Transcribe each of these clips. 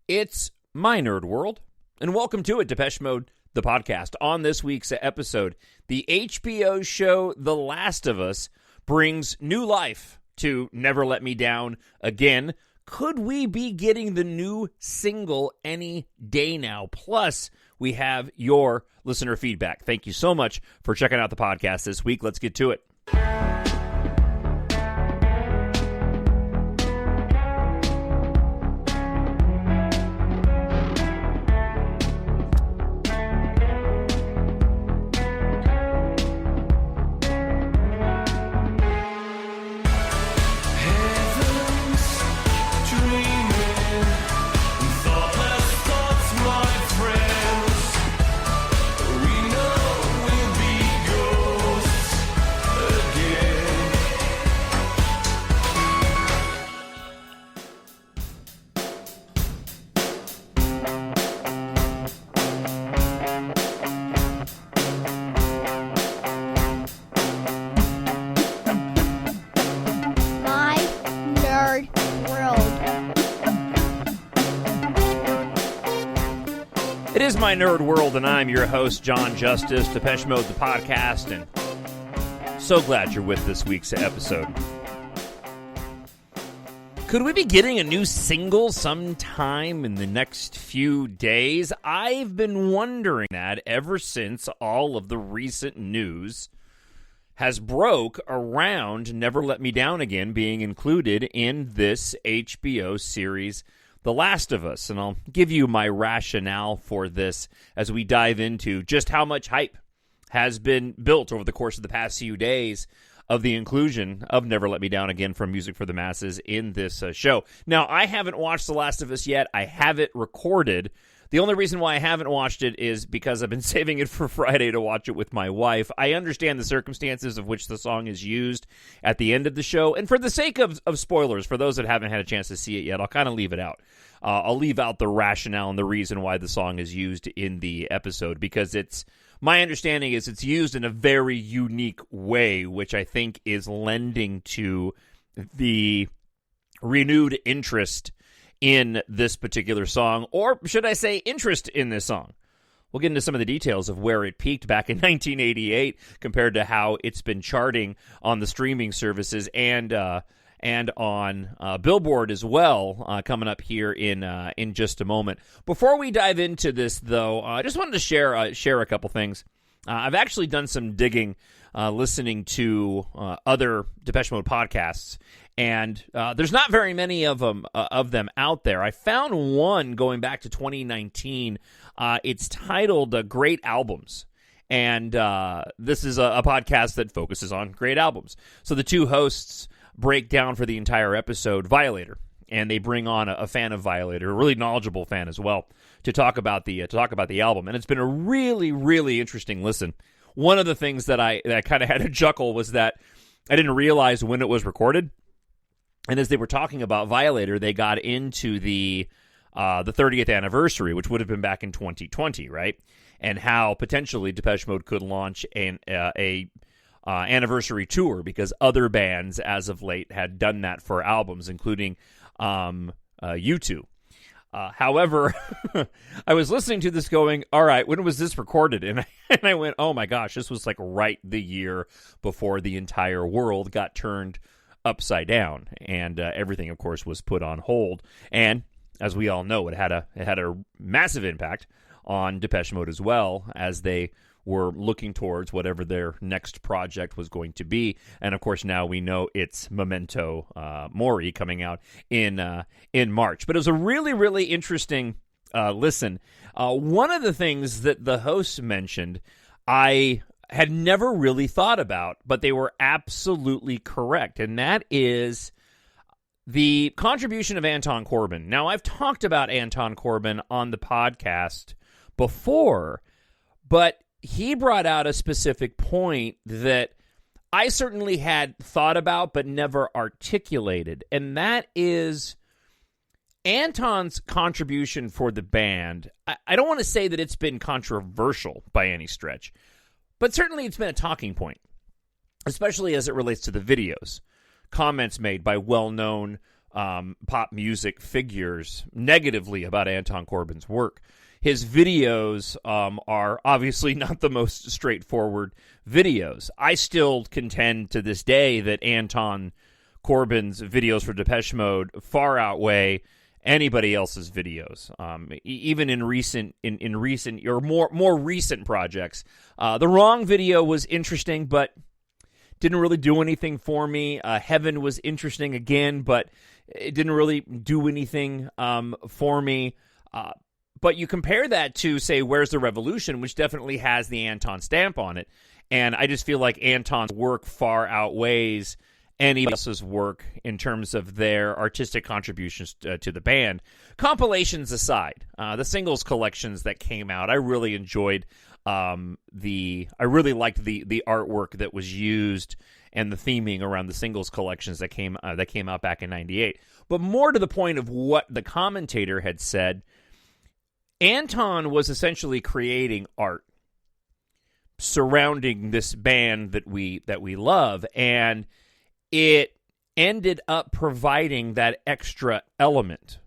It's my nerd world, and welcome to it, Depeche Mode, the podcast. On this week's episode, the HBO show The Last of Us brings new life to Never Let Me Down Again. Could we be getting the new single any day now? Plus, we have your listener feedback. Thank you so much for checking out the podcast this week. Let's get to it. It is my nerd world, and I'm your host, Jon Justice, Depeche Mode, the podcast, and so glad you're with this week's episode. Could we be getting a new single sometime in the next few days? I've been wondering that ever since all of the recent news has broke around Never Let Me Down Again being included in this HBO series, The Last of Us, and I'll give you my rationale for this as we dive into just how much hype has been built over the course of the past few days of the inclusion of Never Let Me Down Again from Music for the Masses in this show. Now, I haven't watched The Last of Us yet. I have it recorded. The only reason why I haven't watched it is because I've been saving it for Friday to watch it with my wife. I understand the circumstances of which the song is used at the end of the show, and for the sake of spoilers, for those that haven't had a chance to see it yet, I'll kind of leave it out. I'll leave out the rationale and the reason why the song is used in the episode, because my understanding is it's used in a very unique way, which I think is lending to the renewed interest in this particular song, or should I say interest in this song. We'll get into some of the details of where it peaked back in 1988 compared to how it's been charting on the streaming services and on Billboard as well, coming up here in just a moment. Before we dive into this, though, I just wanted to share a couple things. I've actually done some digging, listening to other Depeche Mode podcasts, and there's not very many of them out there. I found one going back to 2019. It's titled Great Albums. And this is a podcast that focuses on great albums. So the two hosts break down for the entire episode Violator, and they bring on a fan of Violator, a really knowledgeable fan as well, to talk about the album. And it's been a really, really interesting listen. One of the things that I kind of had to chuckle was that I didn't realize when it was recorded. And as they were talking about Violator, they got into the 30th anniversary, which would have been back in 2020, right? And how potentially Depeche Mode could launch an anniversary tour, because other bands as of late had done that for albums, including U2. However, I was listening to this going, all right, when was this recorded? And I went, oh my gosh, this was like right the year before the entire world got turned upside down, and everything, of course, was put on hold. And as we all know, it had a massive impact on Depeche Mode as well, as they were looking towards whatever their next project was going to be. And of course, now we know it's Memento Mori coming out in March. But it was a really, really interesting listen. One of the things that the hosts mentioned, I had never really thought about, but they were absolutely correct, and that is the contribution of Anton Corbijn. Now, I've talked about Anton Corbijn on the podcast before, but he brought out a specific point that I certainly had thought about but never articulated, and that is Anton's contribution for the band. I don't want to say that it's been controversial by any stretch, but certainly it's been a talking point, especially as it relates to the videos. Comments made by well-known pop music figures negatively about Anton Corbijn's work. His videos are obviously not the most straightforward videos. I still contend to this day that Anton Corbijn's videos for Depeche Mode far outweigh anybody else's videos. Even in recent or more recent projects. The Wrong video was interesting, but didn't really do anything for me. Heaven was interesting again, but it didn't really do anything for me. But you compare that to, say, Where's the Revolution, which definitely has the Anton stamp on it. And I just feel like Anton's work far outweighs anybody else's work in terms of their artistic contributions to the band. Compilations aside, the singles collections that came out, I really enjoyed. I really liked the artwork that was used and the theming around the singles collections that came out back in '98. But more to the point of what the commentator had said, Anton was essentially creating art surrounding this band that we love, and it ended up providing that extra element.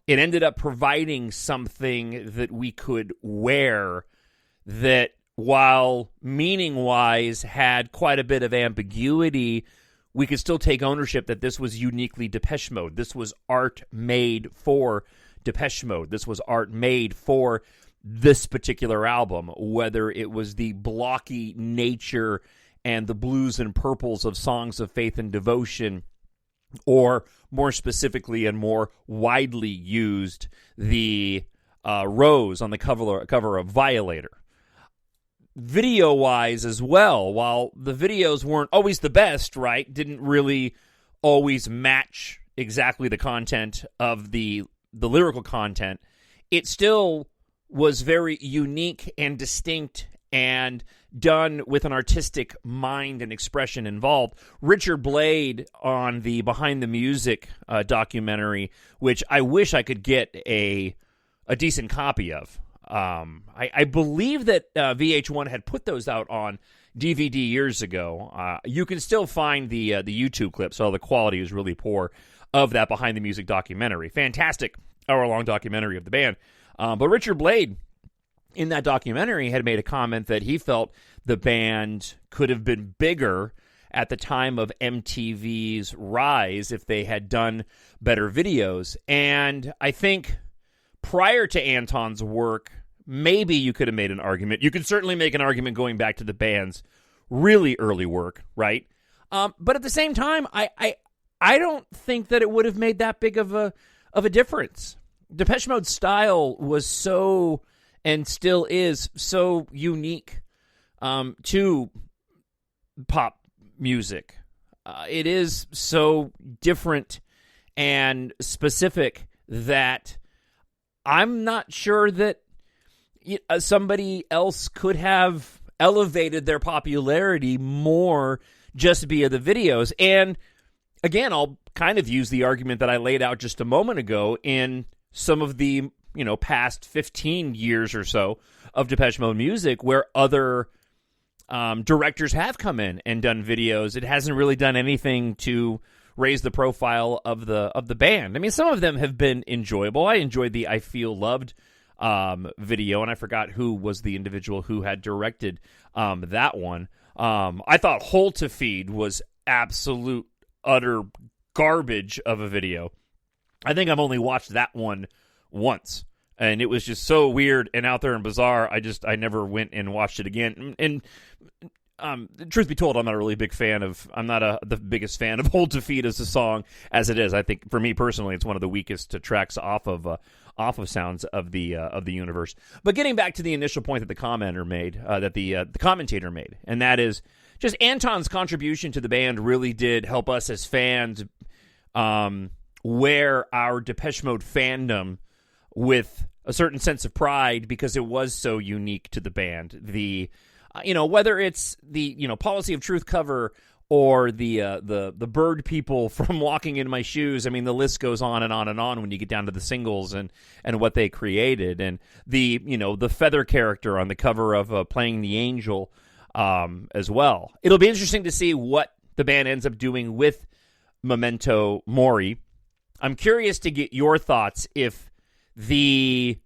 It ended up providing something that we could wear that, while meaning-wise had quite a bit of ambiguity, we could still take ownership that this was uniquely Depeche Mode. This was art made for Depeche Mode. This was art made for this particular album, whether it was the blocky nature and the blues and purples of Songs of Faith and Devotion, or more specifically and more widely used, the rose on the cover of Violator. Video-wise as well, while the videos weren't always the best, right, didn't really always match exactly the content of the lyrical content, it still was very unique and distinct and done with an artistic mind and expression involved. Richard Blade on the Behind the Music documentary, which I wish I could get a decent copy of. I believe that VH1 had put those out on DVD years ago. You can still find the YouTube clips, so the quality is really poor, of that Behind the Music documentary. Fantastic hour-long documentary of the band. But Richard Blade, in that documentary, had made a comment that he felt the band could have been bigger at the time of MTV's rise if they had done better videos. And I think prior to Anton's work, maybe you could have made an argument. You could certainly make an argument going back to the band's really early work, right? But at the same time, I don't think that it would have made that big of a difference. Depeche Mode's style was so, and still is, so unique to pop music. It is so different and specific that I'm not sure that somebody else could have elevated their popularity more just via the videos. And again, I'll kind of use the argument that I laid out just a moment ago in some of the, past 15 years or so of Depeche Mode music, where other directors have come in and done videos. It hasn't really done anything to raise the profile of the band. I mean, some of them have been enjoyable. I enjoyed the I Feel Loved video, and I forgot who was the individual who had directed that one. I thought Hold to Feed was absolute, utter garbage of a video. I think I've only watched that one once, and it was just so weird and out there and bizarre. I never went and watched it again. And truth be told, I'm not a really big fan of. I'm not the biggest fan of "Hold to Feed" as a song as it is. I think for me personally, it's one of the weakest tracks off of Sounds of the Universe. But getting back to the initial point that the commentator made, and that is just Anton's contribution to the band really did help us as fans wear our Depeche Mode fandom with a certain sense of pride, because it was so unique to the band. The whether it's the Policy of Truth cover or the bird people from Walking in My Shoes. I mean, the list goes on and on and on when you get down to the singles and what they created, and the feather character on the cover of Playing the Angel as well. It'll be interesting to see what the band ends up doing with Memento Mori. I'm curious to get your thoughts if the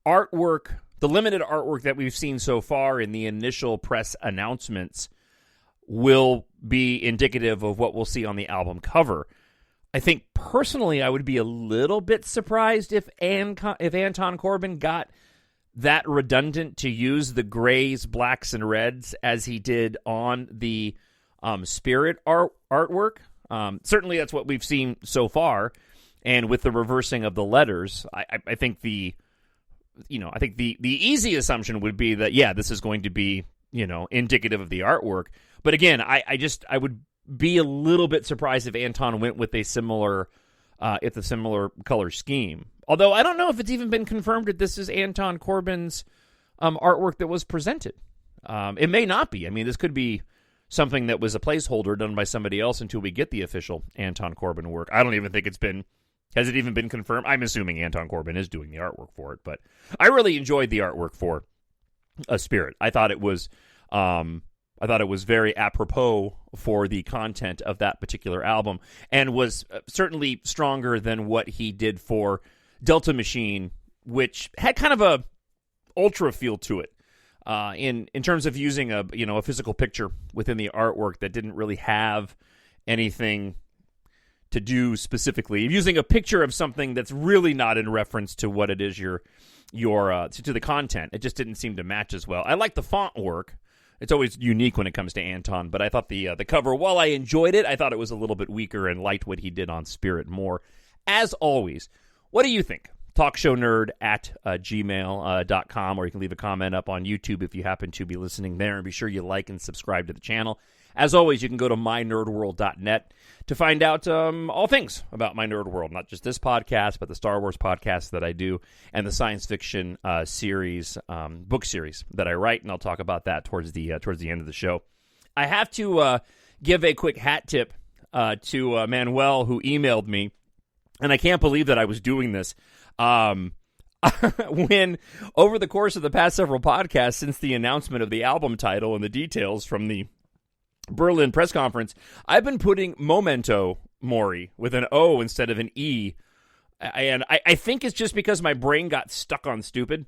artwork, the limited artwork that we've seen so far in the initial press announcements, will be indicative of what we'll see on the album cover. I think personally I would be a little bit surprised if Anton Corbijn got that redundant to use the grays, blacks, and reds as he did on the Spirit artwork. Certainly that's what we've seen so far, and with the reversing of the letters, I think the easy assumption would be that, yeah, this is going to be, indicative of the artwork. But again, I would be a little bit surprised if Anton went with a similar color scheme. Although I don't know if it's even been confirmed that this is Anton Corbijn's artwork that was presented. It may not be. I mean, this could be something that was a placeholder done by somebody else until we get the official Anton Corbijn work. I don't even think has it even been confirmed? I'm assuming Anton Corbijn is doing the artwork for it, but I really enjoyed the artwork for Spirit. I thought it was very apropos for the content of that particular album, and was certainly stronger than what he did for Delta Machine, which had kind of a ultra feel to it. In terms of using a physical picture within the artwork that didn't really have anything to do specifically, using a picture of something that's really not in reference to what it is to the content. It just didn't seem to match as well. I like the font work. It's always unique when it comes to Anton, but I thought the cover, while I enjoyed it, I thought it was a little bit weaker and liked what he did on Spirit more. As always, what do you think? TalkShowNerd at gmail.com, or you can leave a comment up on YouTube if you happen to be listening there, and be sure you like and subscribe to the channel. As always, you can go to mynerdworld.net to find out all things about My Nerd World, not just this podcast, but the Star Wars podcast that I do, and the science fiction series, book series that I write, and I'll talk about that towards the end of the show. I have to give a quick hat tip to Manuel, who emailed me, and I can't believe that I was doing this. When, over the course of the past several podcasts, since the announcement of the album title and the details from the Berlin press conference, I've been putting Memento Mori with an O instead of an E. And I think it's just because my brain got stuck on stupid.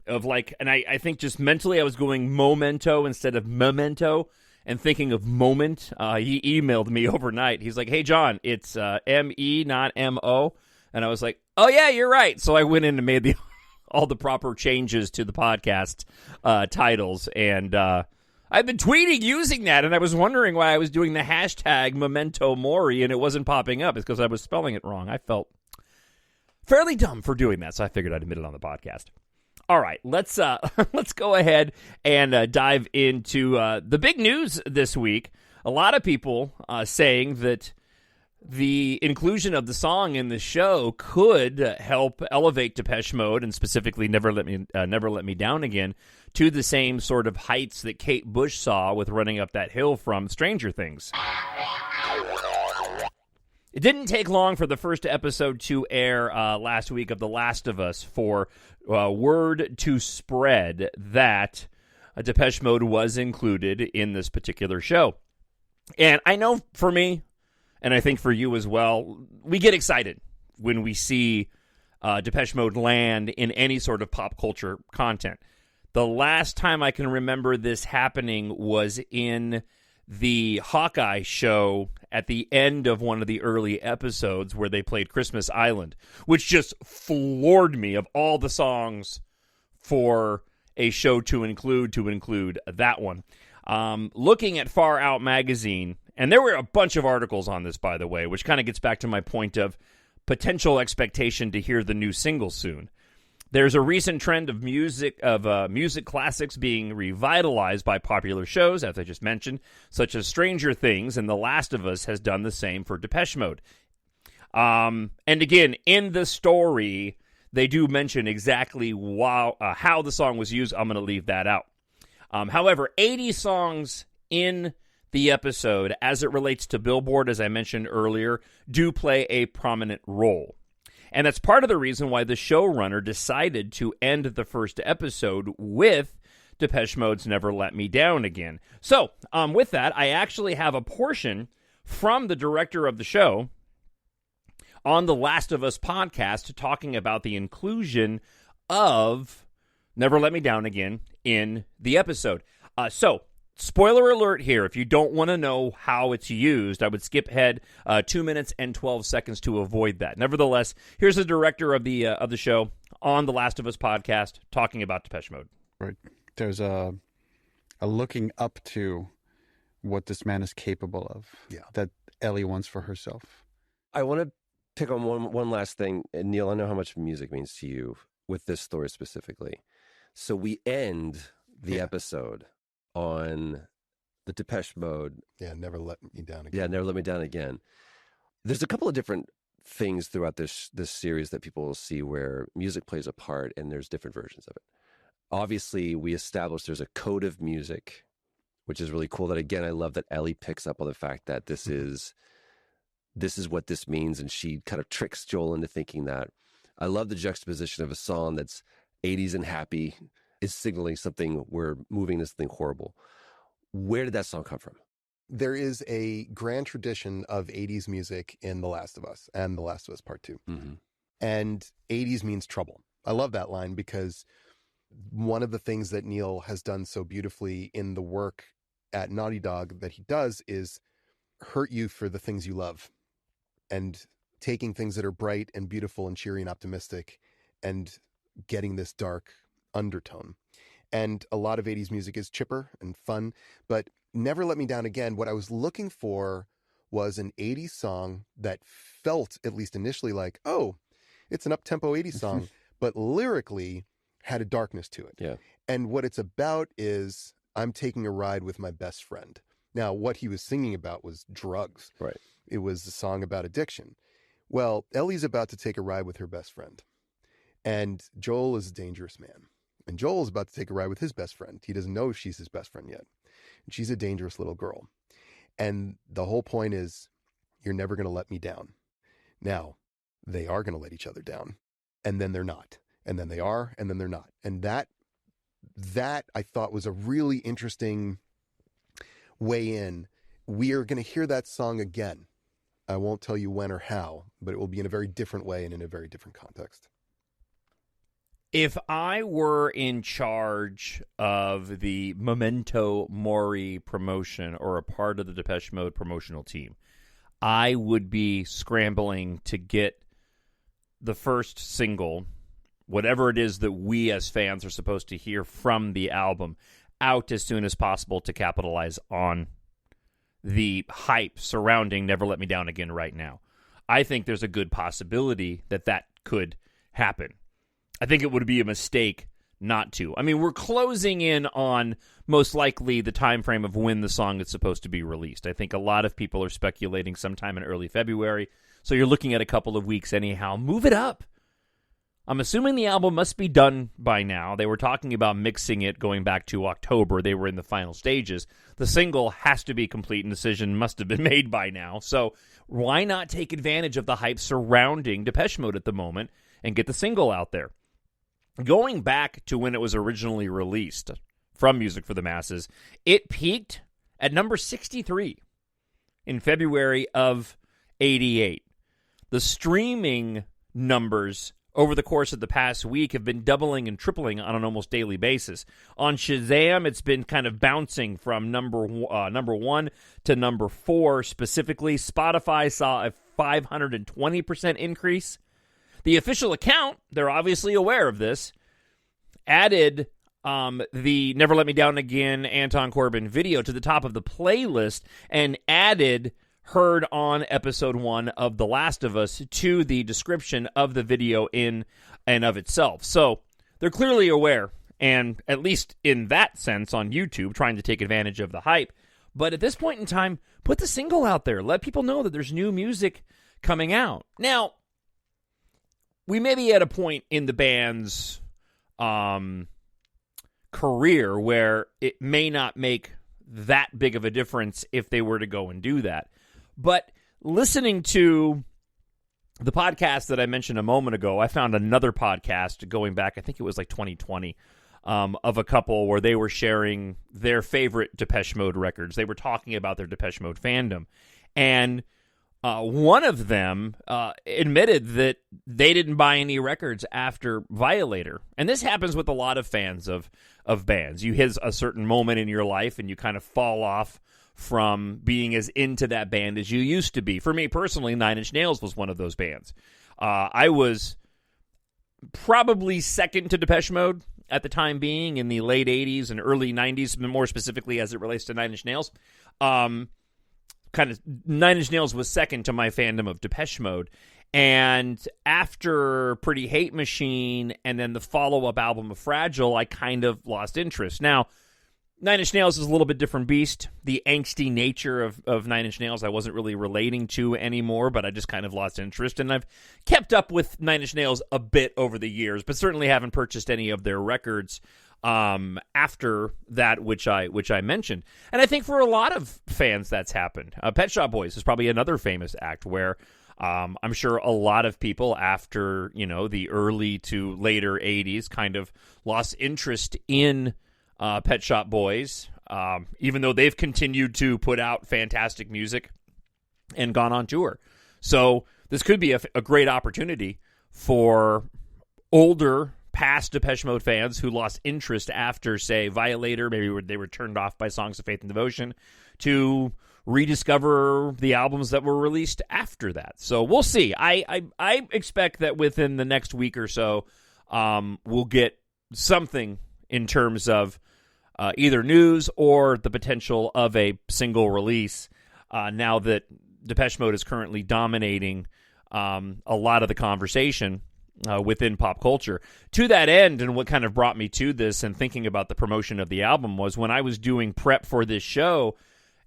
I think just mentally I was going Momento instead of Memento and thinking of moment. He emailed me overnight. He's like, "Hey, John, it's M-E, not M-O." And I was like, "Oh, yeah, you're right." So I went in and made all the proper changes to the podcast titles. And I've been tweeting using that, and I was wondering why I was doing the hashtag Memento Mori and it wasn't popping up. It's because I was spelling it wrong. I felt fairly dumb for doing that, so I figured I'd admit it on the podcast. All right, let's go ahead and dive into the big news this week. A lot of people saying that the inclusion of the song in the show could help elevate Depeche Mode, and specifically Never Let Me Down Again, to the same sort of heights that Kate Bush saw with Running Up That Hill from Stranger Things. It didn't take long for the first episode to air last week of The Last of Us for word to spread that Depeche Mode was included in this particular show. And I know for me, and I think for you as well, we get excited when we see Depeche Mode land in any sort of pop culture content. The last time I can remember this happening was in the Hawkeye show at the end of one of the early episodes where they played Christmas Island, which just floored me of all the songs for a show to include that one. Looking at Far Out magazine, and there were a bunch of articles on this, by the way, which kind of gets back to my point of potential expectation to hear the new single soon. There's a recent trend of music classics being revitalized by popular shows, as I just mentioned, such as Stranger Things, and The Last of Us has done the same for Depeche Mode. And again, in the story, they do mention exactly how the song was used. I'm going to leave that out. However, 80 songs in the episode, as it relates to Billboard, as I mentioned earlier, do play a prominent role. And that's part of the reason why the showrunner decided to end the first episode with Depeche Mode's Never Let Me Down Again. So, with that, I actually have a portion from the director of the show on the Last of Us podcast, talking about the inclusion of Never Let Me Down Again in the episode. So, spoiler alert here. If you don't want to know how it's used, I would skip ahead 2 minutes and 12 seconds to avoid that. Nevertheless, here's the director of the show on the Last of Us podcast talking about Depeche Mode. Right. There's a looking up to what this man is capable of that Ellie wants for herself. I want to pick on one last thing. And Neil, I know how much music means to you with this story specifically. So we end the episode on the Depeche Mode. Yeah, Never Let Me Down Again. Yeah, Never Let Me Down Again. There's a couple of different things throughout this series that people will see where music plays a part, and there's different versions of it. Obviously, we established there's a code of music, which is really cool. That, again, I love that Ellie picks up on the fact that this is what this means, and she kind of tricks Joel into thinking that. I love the juxtaposition of a song that's 80s and happy is signaling something, we're moving this thing horrible. Where did that song come from? There is a grand tradition of 80s music in The Last of Us and The Last of Us Part 2. Mm-hmm. And 80s means trouble. I love that line because one of the things that Neil has done so beautifully in the work at Naughty Dog that he does is hurt you for the things you love, and taking things that are bright and beautiful and cheery and optimistic and getting this dark undertone. And a lot of 80s music is chipper and fun, but Never Let Me Down Again, what I was looking for was an 80s song that felt, at least initially, like, oh, it's an up-tempo 80s song, but lyrically had a darkness to it. Yeah. And what it's about is I'm taking a ride with my best friend. Now, what he was singing about was drugs. Right. It was a song about addiction. Well, Ellie's about to take a ride with her best friend. And Joel is a dangerous man. And Joel is about to take a ride with his best friend. He doesn't know she's his best friend yet. And she's a dangerous little girl. And the whole point is, you're never going to let me down. Now, they are going to let each other down. And then they're not. And then they are, and then they're not. And that I thought was a really interesting way in. We are going to hear that song again. I won't tell you when or how, but it will be in a very different way and in a very different context. If I were in charge of the Memento Mori promotion or a part of the Depeche Mode promotional team, I would be scrambling to get the first single, whatever it is that we as fans are supposed to hear from the album, out as soon as possible to capitalize on the hype surrounding Never Let Me Down Again right now. I think there's a good possibility that could happen. I think it would be a mistake not to. I mean, we're closing in on most likely the time frame of when the song is supposed to be released. I think a lot of people are speculating sometime in early February, so you're looking at a couple of weeks anyhow. Move it up. I'm assuming the album must be done by now. They were talking about mixing it going back to October. They were in the final stages. The single has to be complete, and decision must have been made by now. So why not take advantage of the hype surrounding Depeche Mode at the moment and get the single out there? Going back to when it was originally released from Music for the Masses, it peaked at number 63 in February of 88. The streaming numbers over the course of the past week have been doubling and tripling on an almost daily basis. On Shazam, it's been kind of bouncing from number 1 to number 4 specifically. Spotify saw a 520% increase. The official account, they're obviously aware of this, added the Never Let Me Down Again Anton Corbijn video to the top of the playlist and added heard on episode 1 of The Last of Us to the description of the video in and of itself. So they're clearly aware, and at least in that sense on YouTube, trying to take advantage of the hype. But at this point in time, put the single out there. Let people know that there's new music coming out. Now, we may be at a point in the band's career where it may not make that big of a difference if they were to go and do that. But listening to the podcast that I mentioned a moment ago, I found another podcast going back, I think it was like 2020, of a couple where they were sharing their favorite Depeche Mode records. They were talking about their Depeche Mode fandom. And one of them admitted that they didn't buy any records after Violator. And this happens with a lot of fans of bands. You hit a certain moment in your life and you kind of fall off from being as into that band as you used to be. For me personally, Nine Inch Nails was one of those bands. I was probably second to Depeche Mode at the time being in the late 80s and early 90s, more specifically as it relates to Nine Inch Nails. Nine Inch Nails was second to my fandom of Depeche Mode. And after Pretty Hate Machine and then the follow-up album of Fragile, I kind of lost interest. Now, Nine Inch Nails is a little bit different beast. The angsty nature of Nine Inch Nails I wasn't really relating to anymore, but I just kind of lost interest. And I've kept up with Nine Inch Nails a bit over the years, but certainly haven't purchased any of their records after that, which I mentioned. And I think for a lot of fans that's happened. Pet Shop Boys is probably another famous act where I'm sure a lot of people after, the early to later 80s kind of lost interest in Pet Shop Boys, even though they've continued to put out fantastic music and gone on tour. So this could be a great opportunity for older, past Depeche Mode fans who lost interest after, say, Violator, maybe they were turned off by Songs of Faith and Devotion, to rediscover the albums that were released after that. So we'll see. I expect that within the next week or so, we'll get something in terms of either news or the potential of a single release now that Depeche Mode is currently dominating a lot of the conversation within pop culture. To that end, and what kind of brought me to this and thinking about the promotion of the album was when I was doing prep for this show,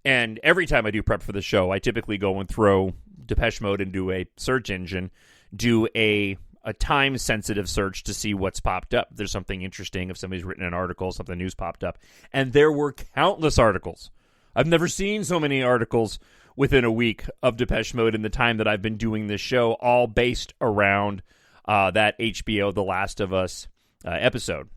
and every time I do prep for the show, I typically go and throw Depeche Mode into a search engine, do a time-sensitive search to see what's popped up. There's something interesting if somebody's written an article, something news popped up. And there were countless articles. I've never seen so many articles within a week of Depeche Mode in the time that I've been doing this show, all based around that HBO The Last of Us episode.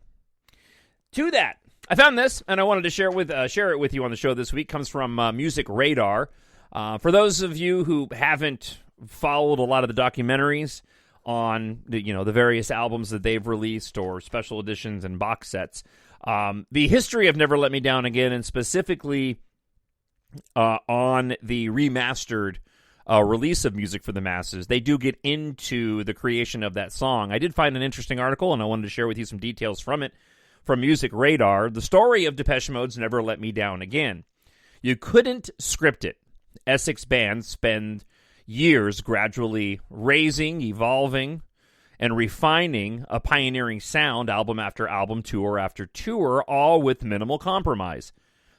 To that, I found this, and I wanted to share it with you on the show this week. It comes from Music Radar. For those of you who haven't followed a lot of the documentaries on the various albums that they've released or special editions and box sets, the history of Never Let Me Down Again, and specifically on the remastered release of Music for the Masses, they do get into the creation of that song. I did find an interesting article, and I wanted to share with you some details from it, from Music Radar, the story of Depeche Mode's Never Let Me Down Again. You couldn't script it. Essex bands spend years gradually raising, evolving, and refining a pioneering sound, album after album, tour after tour, all with minimal compromise.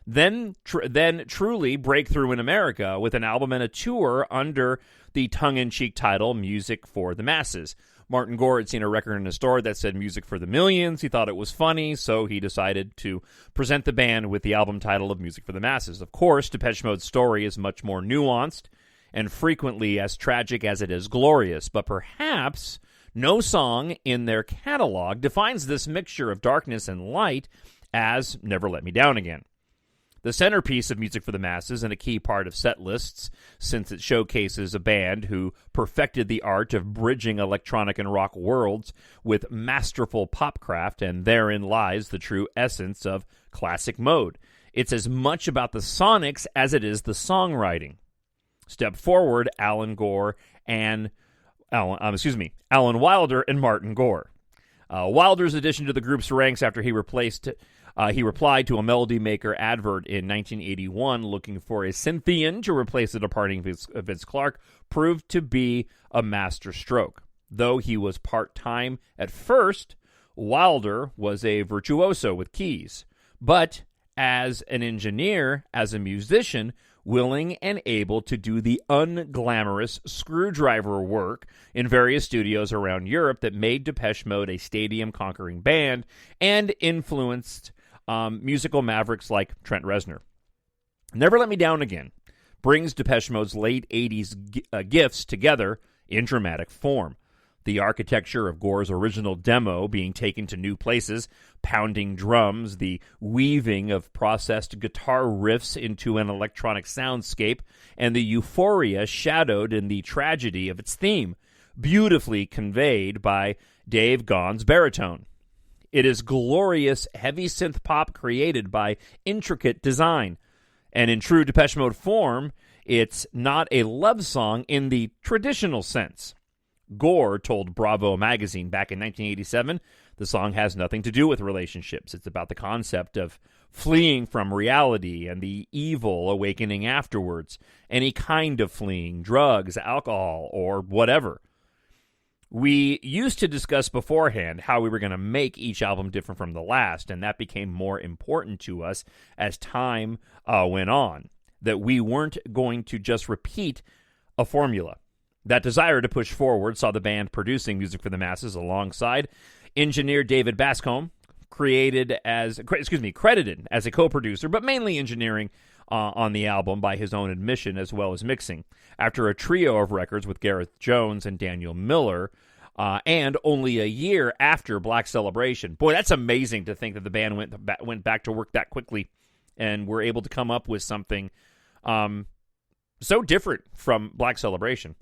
Then truly break through in America with an album and a tour under the tongue-in-cheek title Music for the Masses. Martin Gore had seen a record in a store that said Music for the Millions. He thought it was funny, so he decided to present the band with the album title of Music for the Masses. Of course, Depeche Mode's story is much more nuanced and frequently as tragic as it is glorious, but perhaps no song in their catalog defines this mixture of darkness and light as Never Let Me Down Again. The centerpiece of Music for the Masses and a key part of set lists, since it showcases a band who perfected the art of bridging electronic and rock worlds with masterful popcraft, and therein lies the true essence of classic mode. It's as much about the sonics as it is the songwriting. Step forward, Alan Wilder and Martin Gore. Wilder's addition to the group's ranks after he replied to a Melody Maker advert in 1981 looking for a Cynthian to replace the departing Vince Clarke proved to be a master stroke. Though he was part-time at first, Wilder was a virtuoso with keys. But as an engineer, as a musician, willing and able to do the unglamorous screwdriver work in various studios around Europe that made Depeche Mode a stadium-conquering band and influenced musical mavericks like Trent Reznor. Never Let Me Down Again brings Depeche Mode's late 80s gifts together in dramatic form. The architecture of Gore's original demo being taken to new places, pounding drums, the weaving of processed guitar riffs into an electronic soundscape, and the euphoria shadowed in the tragedy of its theme, beautifully conveyed by Dave Gahan's baritone. It is glorious, heavy synth pop created by intricate design. And in true Depeche Mode form, it's not a love song in the traditional sense. Gore told Bravo magazine back in 1987, the song has nothing to do with relationships. It's about the concept of fleeing from reality and the evil awakening afterwards. Any kind of fleeing, drugs, alcohol, or whatever. We used to discuss beforehand how we were going to make each album different from the last, and that became more important to us as time went on, that we weren't going to just repeat a formula. That desire to push forward saw the band producing music for the masses alongside engineer David Bascombe, credited as a co-producer, but mainly engineering on the album by his own admission as well as mixing. After a trio of records with Gareth Jones and Daniel Miller, and only a year after Black Celebration. Boy, that's amazing to think that the band went back to work that quickly and were able to come up with something so different from Black Celebration.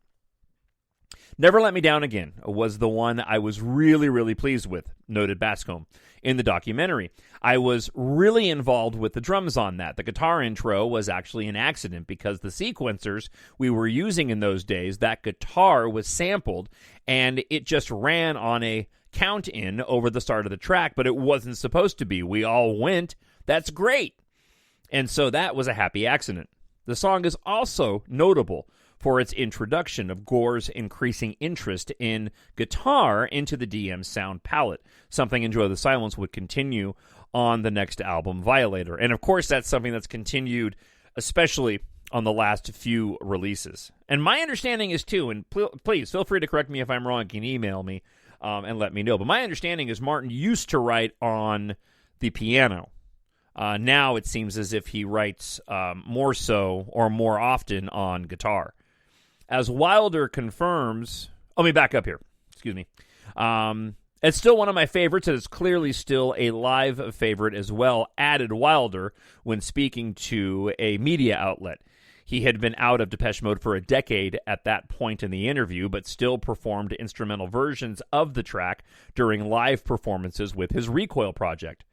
Never Let Me Down Again was the one I was really, really pleased with, noted Bascombe in the documentary. I was really involved with the drums on that. The guitar intro was actually an accident because the sequencers we were using in those days, that guitar was sampled and it just ran on a count-in over the start of the track, but it wasn't supposed to be. We all went, that's great. And so that was a happy accident. The song is also notable for its introduction of Gore's increasing interest in guitar into the DM sound palette, something Enjoy the Silence would continue on the next album, Violator. And of course, that's something that's continued, especially on the last few releases. And my understanding is too, and please feel free to correct me if I'm wrong, you can email me and let me know, but my understanding is Martin used to write on the piano. Now it seems as if he writes more so or more often on guitar. As Wilder confirms, let me back up here. Excuse me. It's still one of my favorites, and it's clearly still a live favorite as well, added Wilder when speaking to a media outlet. He had been out of Depeche Mode for a decade at that point in the interview, but still performed instrumental versions of the track during live performances with his Recoil project.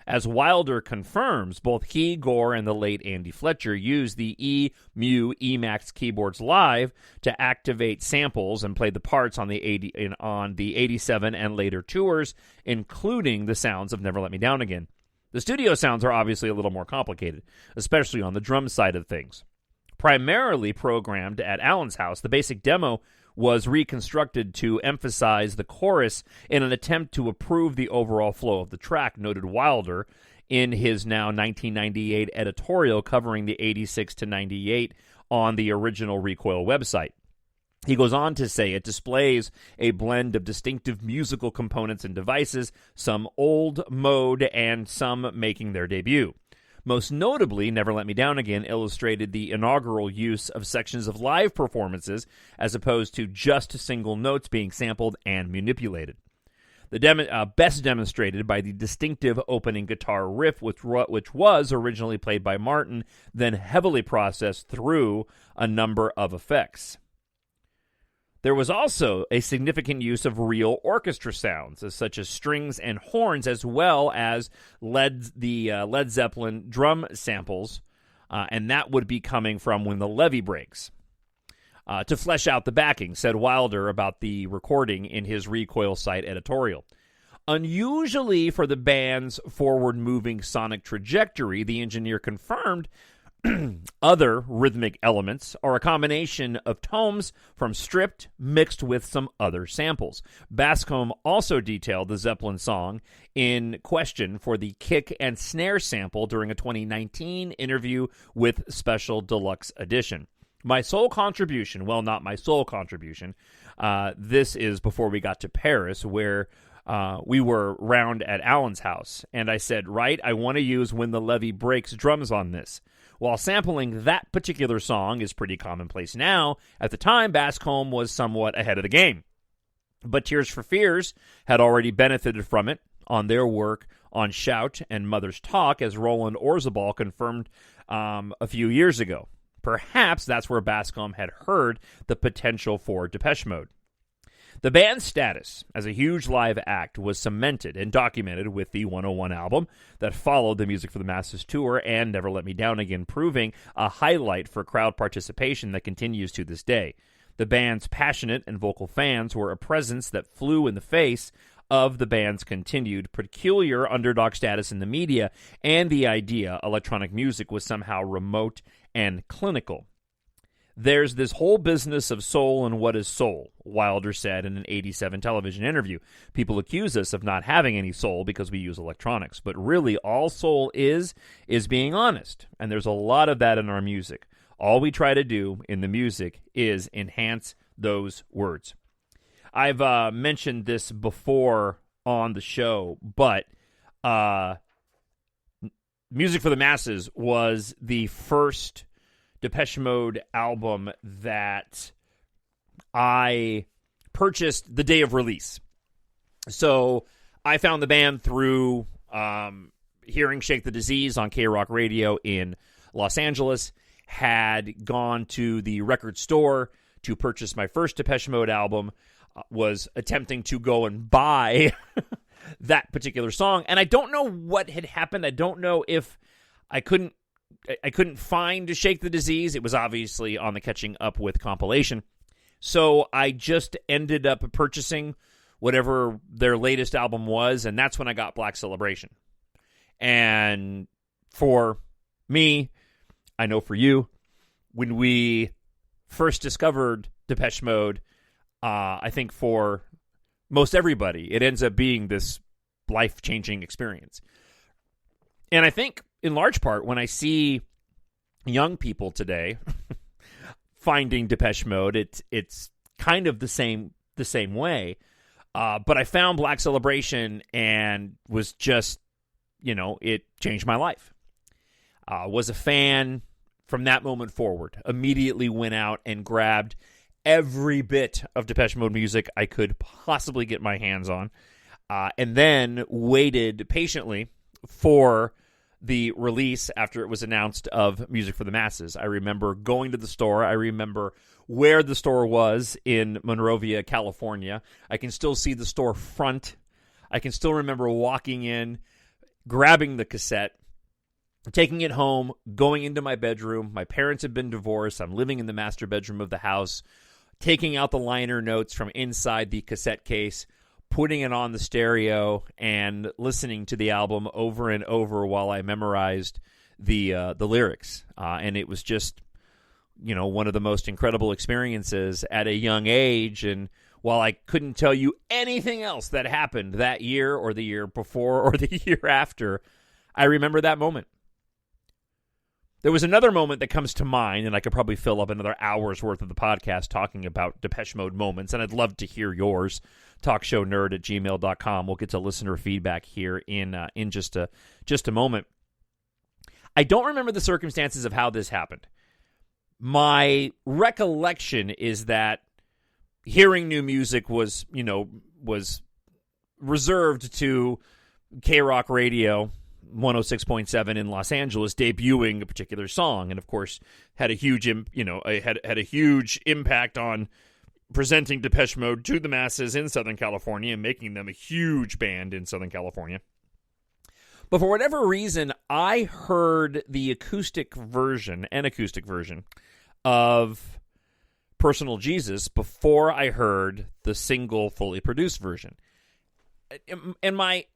As Wilder confirms, both he, Gore, and the late Andy Fletcher used the EMU Emax keyboards live to activate samples and play the parts on the 87 and later tours, including the sounds of Never Let Me Down Again. The studio sounds are obviously a little more complicated, especially on the drum side of things. Primarily programmed at Alan's house, the basic demo was reconstructed to emphasize the chorus in an attempt to improve the overall flow of the track, noted Wilder in his now 1998 editorial covering the 86 to 98 on the original Recoil website. He goes on to say it displays a blend of distinctive musical components and devices, some old mode and some making their debut. Most notably, Never Let Me Down Again illustrated the inaugural use of sections of live performances as opposed to just single notes being sampled and manipulated. The best demonstrated by the distinctive opening guitar riff, which was originally played by Martin, then heavily processed through a number of effects. There was also a significant use of real orchestra sounds, such as strings and horns, as well as Led Zeppelin drum samples, and that would be coming from When the Levee Breaks. To flesh out the backing, said Wilder about the recording in his Recoil site editorial. Unusually for the band's forward-moving sonic trajectory, the engineer confirmed other rhythmic elements are a combination of tones from Stripped mixed with some other samples. Bascombe also detailed the Zeppelin song in question for the kick and snare sample during a 2019 interview with Special Deluxe Edition. My sole contribution, well, not my sole contribution, this is before we got to Paris, where we were round at Alan's house, and I said, right, I want to use When the Levee Breaks drums on this. While sampling that particular song is pretty commonplace now, at the time, Bascombe was somewhat ahead of the game. But Tears for Fears had already benefited from it on their work on Shout and Mother's Talk, as Roland Orzabal confirmed a few years ago. Perhaps that's where Bascom had heard the potential for Depeche Mode. The band's status as a huge live act was cemented and documented with the 101 album that followed the Music for the Masses tour and Never Let Me Down Again, proving a highlight for crowd participation that continues to this day. The band's passionate and vocal fans were a presence that flew in the face of the band's continued peculiar underdog status in the media and the idea electronic music was somehow remote and clinical. There's this whole business of soul and what is soul, Wilder said in an 1987 television interview. People accuse us of not having any soul because we use electronics, but really all soul is being honest, and there's a lot of that in our music. All we try to do in the music is enhance those words. I've mentioned this before on the show, but Music for the Masses was the first Depeche Mode album that I purchased the day of release. So I found the band through hearing Shake the Disease on K-Rock Radio in Los Angeles, had gone to the record store to purchase my first Depeche Mode album, was attempting to go and buy that particular song, and I don't know what had happened. I don't know if I couldn't find Shake the Disease. It was obviously on the Catching Up With compilation. So I just ended up purchasing whatever their latest album was, and that's when I got Black Celebration. And for me, I know for you, when we first discovered Depeche Mode, I think for most everybody, it ends up being this life-changing experience. And I think, in large part, when I see young people today finding Depeche Mode, it's kind of the same way. But I found Black Celebration and was just, it changed my life. Was a fan from that moment forward. Immediately went out and grabbed every bit of Depeche Mode music I could possibly get my hands on, and then waited patiently for the release after it was announced of Music for the Masses. I remember going to the store. I remember where the store was in Monrovia, California. I can still see the store front. I can still remember walking in, grabbing the cassette, taking it home, going into my bedroom. My parents had been divorced. I'm living in the master bedroom of the house, taking out the liner notes from inside the cassette case, putting it on the stereo, and listening to the album over and over while I memorized the lyrics. And it was just, one of the most incredible experiences at a young age. And while I couldn't tell you anything else that happened that year or the year before or the year after, I remember that moment. There was another moment that comes to mind, and I could probably fill up another hour's worth of the podcast talking about Depeche Mode moments, and I'd love to hear yours. TalkShowNerd@gmail.com. We'll get to listener feedback here in just a moment. I don't remember the circumstances of how this happened. My recollection is that hearing new music was reserved to K-Rock Radio 106.7 in Los Angeles, debuting a particular song, and of course had a huge had a huge impact on presenting Depeche Mode to the masses in Southern California and making them a huge band in Southern California. But for whatever reason, I heard the acoustic version of Personal Jesus before I heard the single fully produced version. In my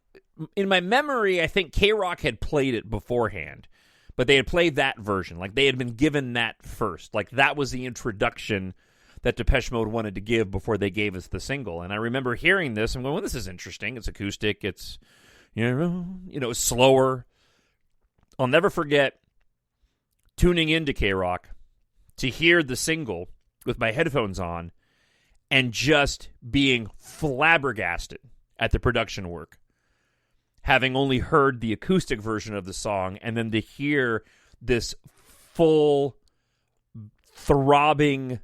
memory, I think K-Rock had played it beforehand, but they had played that version. Like, they had been given that first. Like, that was the introduction that Depeche Mode wanted to give before they gave us the single. And I remember hearing this and going, well, this is interesting. It's acoustic. It's, slower. I'll never forget tuning into K-Rock to hear the single with my headphones on and just being flabbergasted at the production work. Having only heard the acoustic version of the song, and then to hear this full, throbbing,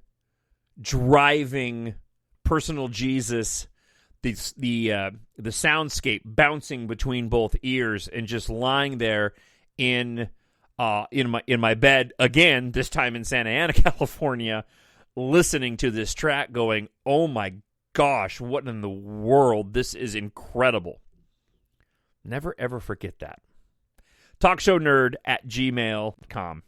driving Personal Jesus the soundscape bouncing between both ears, and just lying there in my bed again, this time in Santa Ana, California, listening to this track, going, "Oh my gosh, what in the world? This is incredible." Never ever forget that. TalkShowNerd@gmail.com.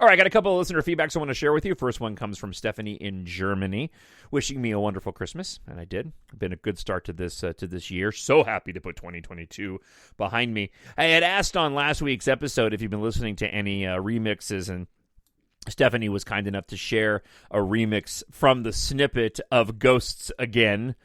All right, I got a couple of listener feedbacks I want to share with you. First one comes from Stephanie in Germany, wishing me a wonderful Christmas, and I did. Been a good start to this year. So happy to put 2022 behind me. I had asked on last week's episode if you've been listening to any remixes, and Stephanie was kind enough to share a remix from the snippet of Ghosts Again.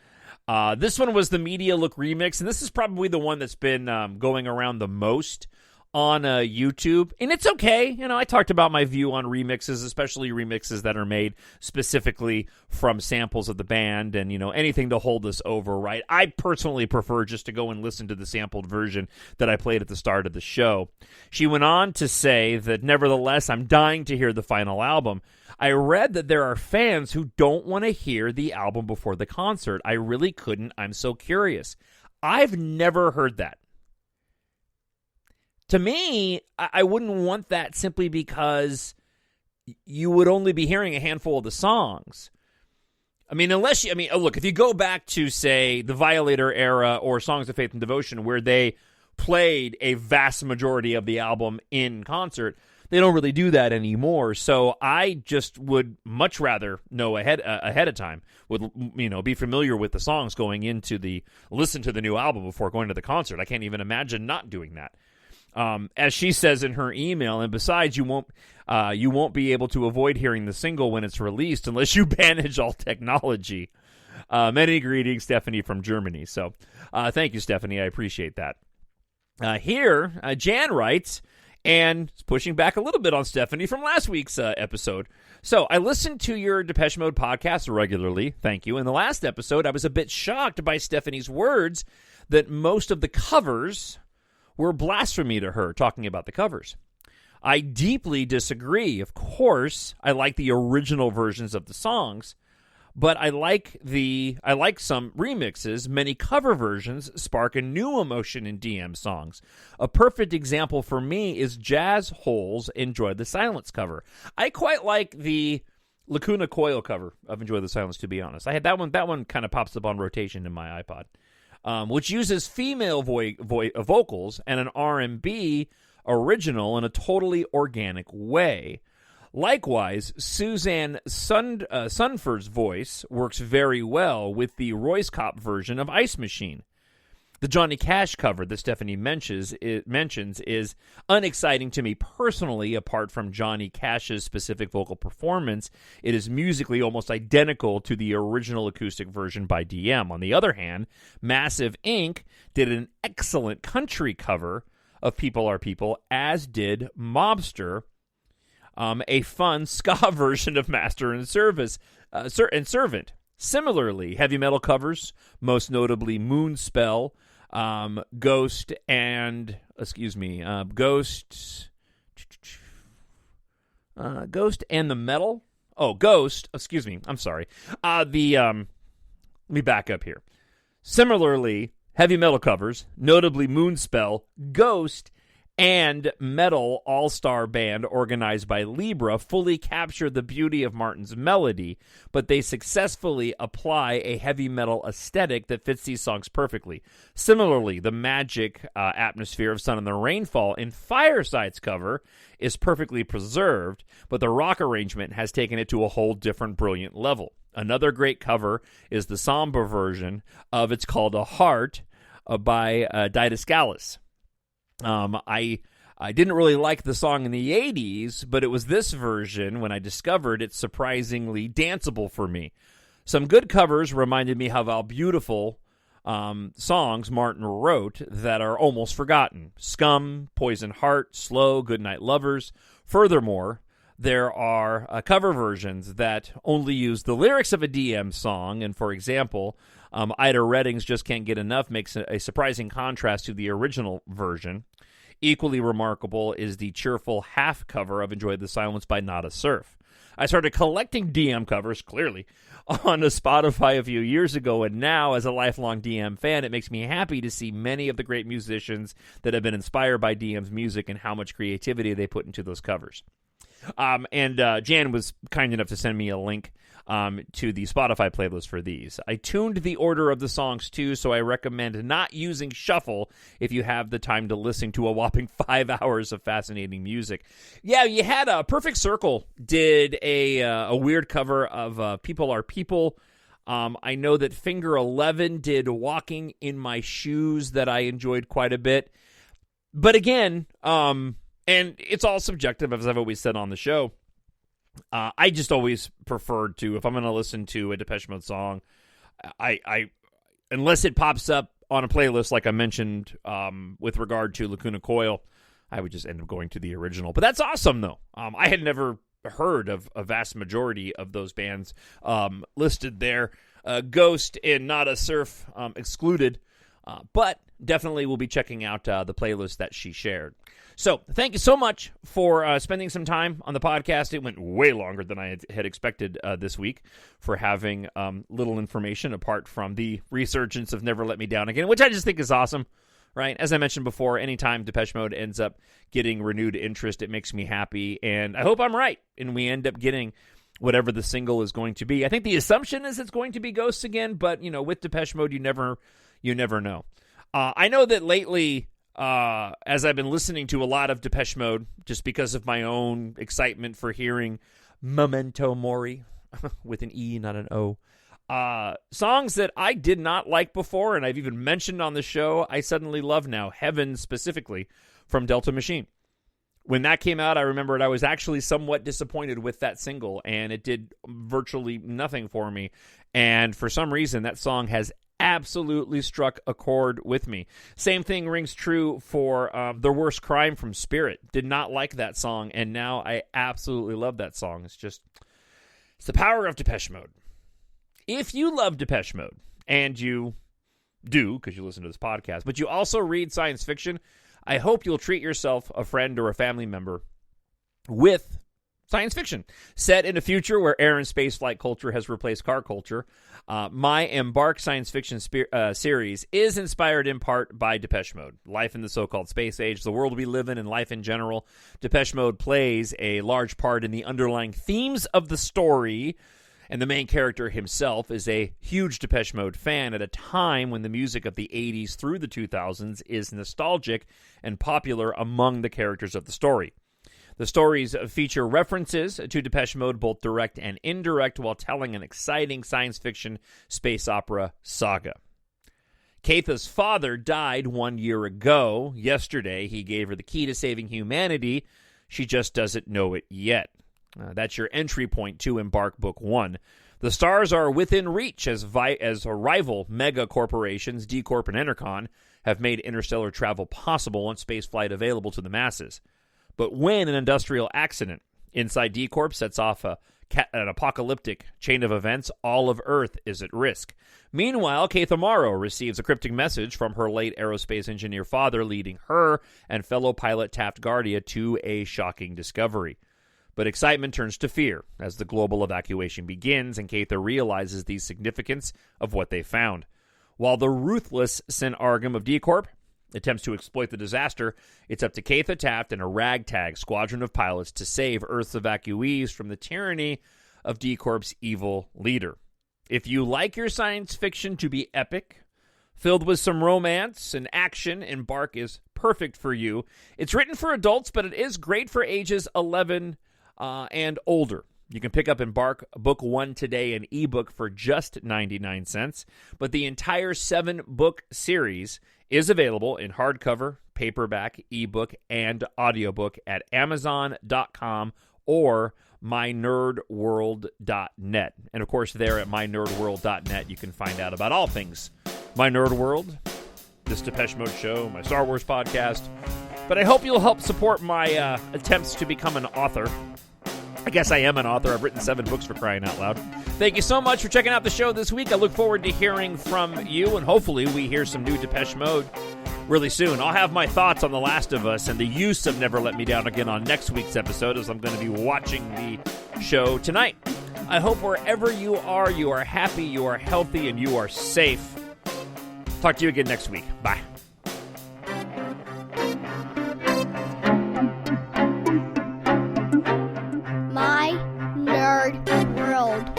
This one was the Media Look remix, and this is probably the one that's been going around the most on YouTube, and it's okay. You know, I talked about my view on remixes, especially remixes that are made specifically from samples of the band, and, you know, anything to hold us over, right? I personally prefer just to go and listen to the sampled version that I played at the start of the show. She went on to say that, nevertheless, I'm dying to hear the final album. I read that there are fans who don't want to hear the album before the concert. I really couldn't. I'm so curious. I've never heard that. To me, I wouldn't want that, simply because you would only be hearing a handful of the songs. I mean, look, if you go back to, say, the Violator era or Songs of Faith and Devotion, where they played a vast majority of the album in concert, they don't really do that anymore. So I just would much rather know ahead of time, be familiar with the songs going into listen to the new album before going to the concert. I can't even imagine not doing that. As she says in her email, and besides, you won't be able to avoid hearing the single when it's released unless you banish all technology. Many greetings, Stephanie from Germany. So thank you, Stephanie. I appreciate that. Here, Jan writes, and pushing back a little bit on Stephanie from last week's episode. So I listen to your Depeche Mode podcast regularly. Thank you. In the last episode, I was a bit shocked by Stephanie's words that most of the covers were blasphemy to her, talking about the covers. I deeply disagree. Of course, I like the original versions of the songs, but I like some remixes. Many cover versions spark a new emotion in DM songs. A perfect example for me is Jazz Hole's Enjoy the Silence cover. I quite like the Lacuna Coil cover of Enjoy the Silence, to be honest. I had that one. That one kind of pops up on rotation in my iPod. Which uses female vocals and an R&B original in a totally organic way. Likewise, Suzanne Sunford's voice works very well with the Royce Cop version of Ice Machine. The Johnny Cash cover that Stephanie mentions is unexciting to me personally. Apart from Johnny Cash's specific vocal performance, it is musically almost identical to the original acoustic version by DM. On the other hand, Massive Inc. did an excellent country cover of People Are People, as did Mobster, a fun ska version of Master and Servant. Similarly, heavy metal covers, most notably Moonspell, Ghost and the Metal. Oh, Ghost. Excuse me. I'm sorry. Let me back up here. Similarly, heavy metal covers, notably Moonspell, Ghost, and metal all-star band organized by Libra, fully capture the beauty of Martin's melody, but they successfully apply a heavy metal aesthetic that fits these songs perfectly. Similarly, the magic atmosphere of Sun and the Rainfall in Fireside's cover is perfectly preserved, but the rock arrangement has taken it to a whole different brilliant level. Another great cover is the Samba version of It's Called a Heart by Didascalis. I didn't really like the song in the 80s, but it was this version, when I discovered it, surprisingly danceable for me. Some good covers reminded me of how beautiful songs Martin wrote that are almost forgotten. Scum, Poison Heart, Slow, Goodnight Lovers. Furthermore, there are cover versions that only use the lyrics of a DM song, and for example, Ida Redding's Just Can't Get Enough makes a surprising contrast to the original version. Equally remarkable is the cheerful half cover of Enjoy the Silence by Nada Surf. I started collecting DM covers, clearly, on a Spotify a few years ago, and now, as a lifelong DM fan, it makes me happy to see many of the great musicians that have been inspired by DM's music and how much creativity they put into those covers. And Jan was kind enough to send me a link to the Spotify playlist for these. I tuned the order of the songs too, so I recommend not using shuffle if you have the time to listen to a whopping 5 hours of fascinating music. Yeah, you had Perfect Circle did a weird cover of People Are People. I know that Finger 11 did Walking in My Shoes that I enjoyed quite a bit. But again, and it's all subjective, as I've always said on the show. I just always preferred to, if I'm going to listen to a Depeche Mode song, I unless it pops up on a playlist like I mentioned with regard to Lacuna Coil, I would just end up going to the original. But that's awesome, though. I had never heard of a vast majority of those bands listed there. Ghost and Nada Surf excluded, but definitely will be checking out the playlist that she shared. So thank you so much for spending some time on the podcast. It went way longer than I had expected this week for having little information apart from the resurgence of Never Let Me Down Again, which I just think is awesome, right? As I mentioned before, anytime Depeche Mode ends up getting renewed interest, it makes me happy, and I hope I'm right, and we end up getting whatever the single is going to be. I think the assumption is it's going to be Ghosts again, but, you know, with Depeche Mode, you never know. I know that lately, as I've been listening to a lot of Depeche Mode, just because of my own excitement for hearing Memento Mori, with an E, not an O, songs that I did not like before, and I've even mentioned on the show, I suddenly love now. Heaven, specifically, from Delta Machine. When that came out, I remembered I was actually somewhat disappointed with that single, and it did virtually nothing for me. And for some reason, that song has absolutely struck a chord with me. Same thing rings true for The Worst Crime from Spirit. Did not like that song, and now I absolutely love that song. It's the power of Depeche Mode. If you love Depeche Mode, and you do, because you listen to this podcast, but you also read science fiction, I hope you'll treat yourself, a friend, or a family member with science fiction set in a future where air and space flight culture has replaced car culture. My EMBARK science fiction series is inspired in part by Depeche Mode. Life in the so-called space age, the world we live in, and life in general. Depeche Mode plays a large part in the underlying themes of the story, and the main character himself is a huge Depeche Mode fan at a time when the music of the 80s through the 2000s is nostalgic and popular among the characters of the story. The stories feature references to Depeche Mode, both direct and indirect, while telling an exciting science fiction space opera saga. Keitha's father died 1 year ago. Yesterday, he gave her the key to saving humanity. She just doesn't know it yet. That's your entry point to EMBARK Book 1. The stars are within reach as rival mega corporations, D Corp and Enercon, have made interstellar travel possible and spaceflight available to the masses. But when an industrial accident inside D Corp sets off an apocalyptic chain of events, all of Earth is at risk. Meanwhile, Keitha Morrow receives a cryptic message from her late aerospace engineer father, leading her and fellow pilot Taft Guardia to a shocking discovery. But excitement turns to fear as the global evacuation begins, and Keitha realizes the significance of what they found. While the ruthless Sin Argam of D Corp attempts to exploit the disaster, it's up to Keitha, Taft, and a ragtag squadron of pilots to save Earth's evacuees from the tyranny of D Corp's evil leader. If you like your science fiction to be epic, filled with some romance and action, EMBARK is perfect for you. It's written for adults, but it is great for ages 11 and older. You can pick up EMBARK Book 1 today, an ebook, for just 99 cents. But the entire 7-book series is available in hardcover, paperback, ebook, and audiobook at Amazon.com or mynerdworld.net. And of course, there at mynerdworld.net, you can find out about all things My Nerd World, this Depeche Mode show, my Star Wars podcast. But I hope you'll help support my attempts to become an author. I guess I am an author. I've written 7 books, for crying out loud. Thank you so much for checking out the show this week. I look forward to hearing from you, and hopefully we hear some new Depeche Mode really soon. I'll have my thoughts on The Last of Us and the use of Never Let Me Down Again on next week's episode, as I'm going to be watching the show tonight. I hope wherever you are happy, you are healthy, and you are safe. Talk to you again next week. Bye. My Nerd World.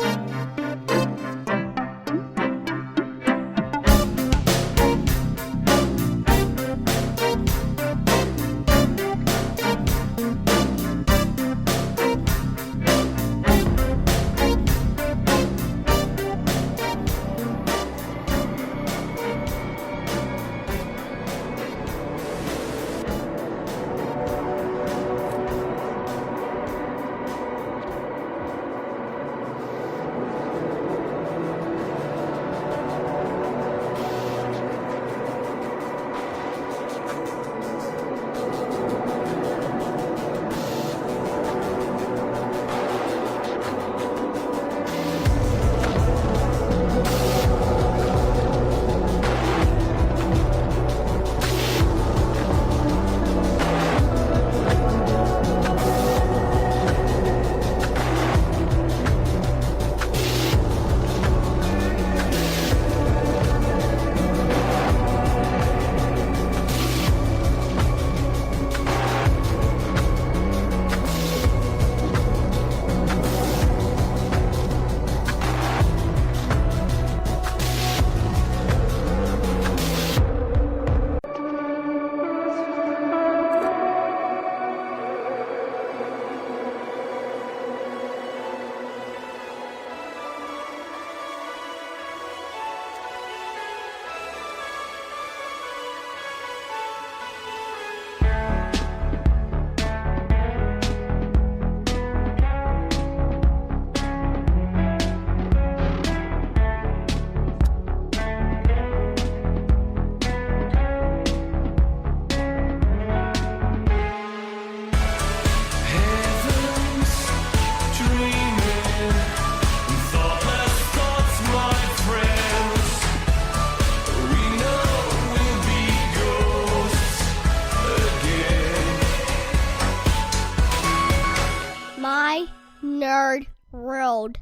My Nerd World.